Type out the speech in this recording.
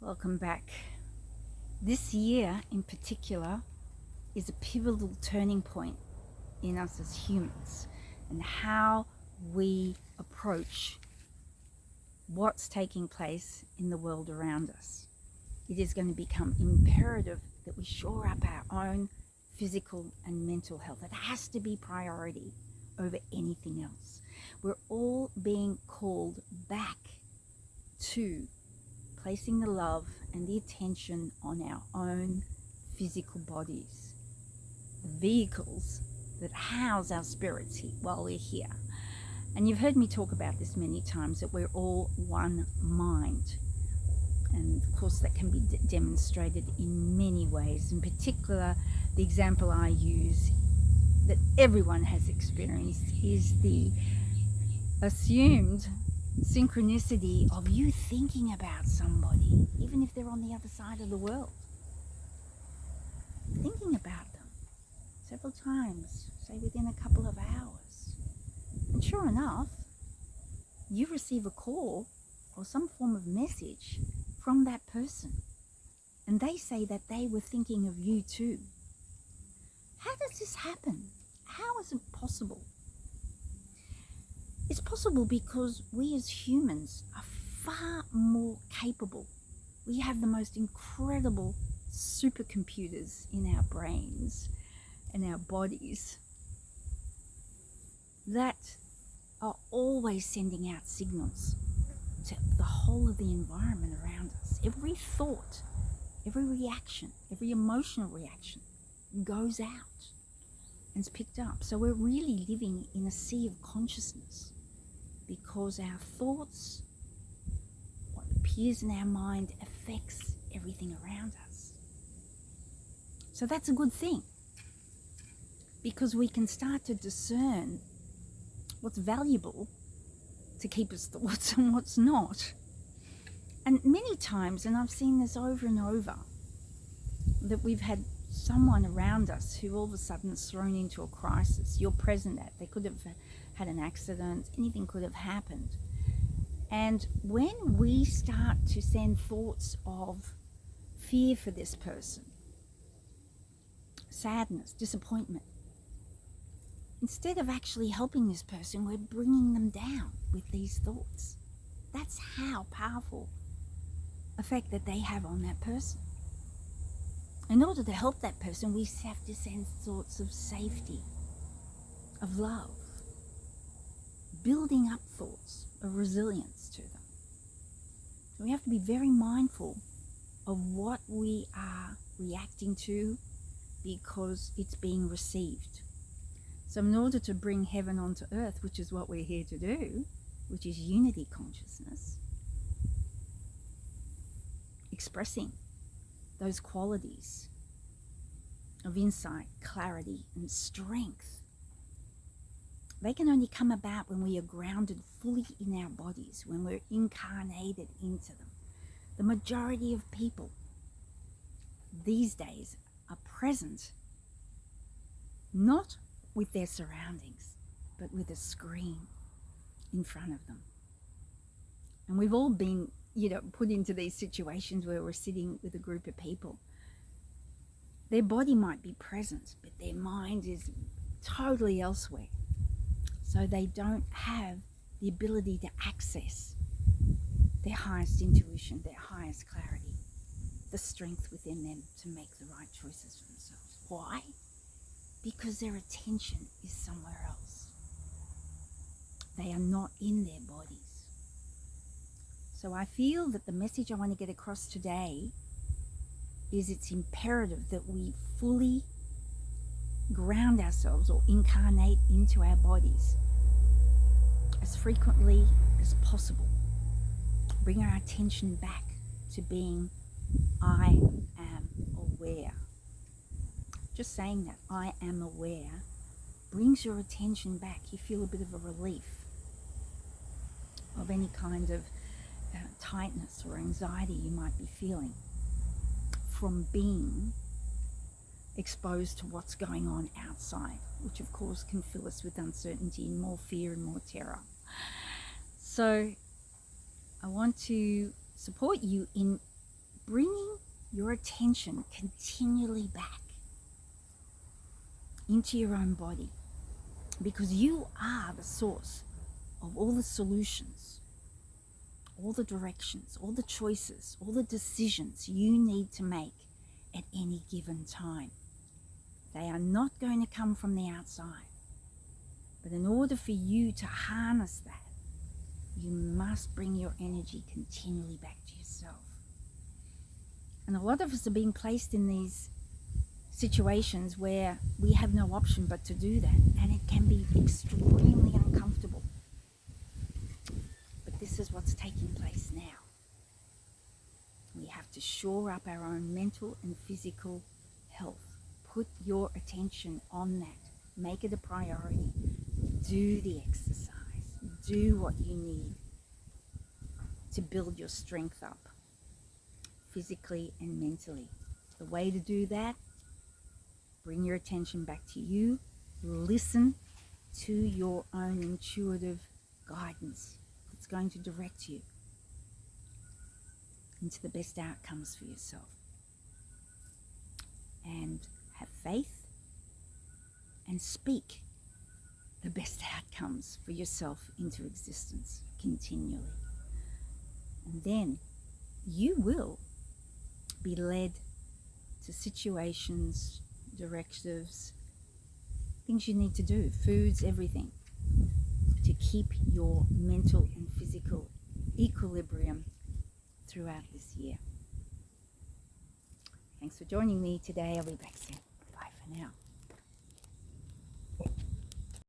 Welcome back. This year in particular is a pivotal turning point in us as humans and how we approach what's taking place in the world around us. It is going to become imperative that we shore up our own physical and mental health. It has to be priority over anything else. We're all being called back to placing the love and the attention on our own physical bodies, the vehicles that house our spirits while we're here. And you've heard me talk about this many times, that we're all one mind. And of course that can be demonstrated in many ways. In particular, the example I use that everyone has experienced is the assumed synchronicity of you thinking about somebody, even if they're on the other side of the world. Thinking about them several times, say within a couple of hours. And sure enough, you receive a call or some form of message from that person. And they say that they were thinking of you too. How does this happen? How is it possible? It's possible because we as humans are far more capable. We have the most incredible supercomputers in our brains and our bodies that are always sending out signals to the whole of the environment around us. Every thought, every reaction, every emotional reaction goes out and is picked up. So we're really living in a sea of consciousness because our thoughts, what appears in our mind, affects everything around us. So that's a good thing because we can start to discern what's valuable to keep us thoughts and what's not. And many times, and I've seen this over and over, that we've had someone around us who all of a sudden is thrown into a crisis. You're present at. They could have had an accident. Anything could have happened. And when we start to send thoughts of fear for this person, sadness, disappointment, instead of actually helping this person, we're bringing them down with these thoughts. That's how powerful effect that they have on that person. In order to help that person, we have to send thoughts of safety, of love, building up thoughts of resilience to them. So we have to be very mindful of what we are reacting to because it's being received. So in order to bring heaven onto earth, which is what we're here to do, which is unity consciousness, expressing those qualities of insight, clarity, and strength, they can only come about when we are grounded fully in our bodies, when we're incarnated into them. The majority of people these days are present not with their surroundings, but with a screen in front of them. And we've all been, put into these situations where we're sitting with a group of people. Their body might be present, but their mind is totally elsewhere. So they don't have the ability to access their highest intuition, their highest clarity, the strength within them to make the right choices for themselves. Why? Because their attention is somewhere else. They are not in their bodies. So I feel that the message I want to get across today is it's imperative that we fully ground ourselves or incarnate into our bodies as frequently as possible. Bring our attention back to being I am aware. Just saying that, I am aware, brings your attention back. You feel a bit of a relief of any kind of tightness or anxiety you might be feeling from being exposed to what's going on outside, which of course can fill us with uncertainty and more fear and more terror. So I want to support you in bringing your attention continually back into your own body, because you are the source of all the solutions, all the directions, all the choices, all the decisions you need to make at any given time. They are not going to come from the outside. But in order for you to harness that, you must bring your energy continually back to yourself. And a lot of us are being placed in these situations where we have no option but to do that, and it can be extremely uncomfortable. But this is what's taking place now. We have to shore up our own mental and physical health. Put your attention on that. Make it a priority. Do the exercise. Do what you need to build your strength up, physically and mentally. The way to do that, bring your attention back to you. Listen to your own intuitive guidance that's going to direct you into the best outcomes for yourself. And have faith and speak the best outcomes for yourself into existence continually. And then you will be led to situations, directives, things you need to do, foods, everything, to keep your mental and physical equilibrium throughout this year. Thanks for joining me today. I'll be back soon. Bye for now.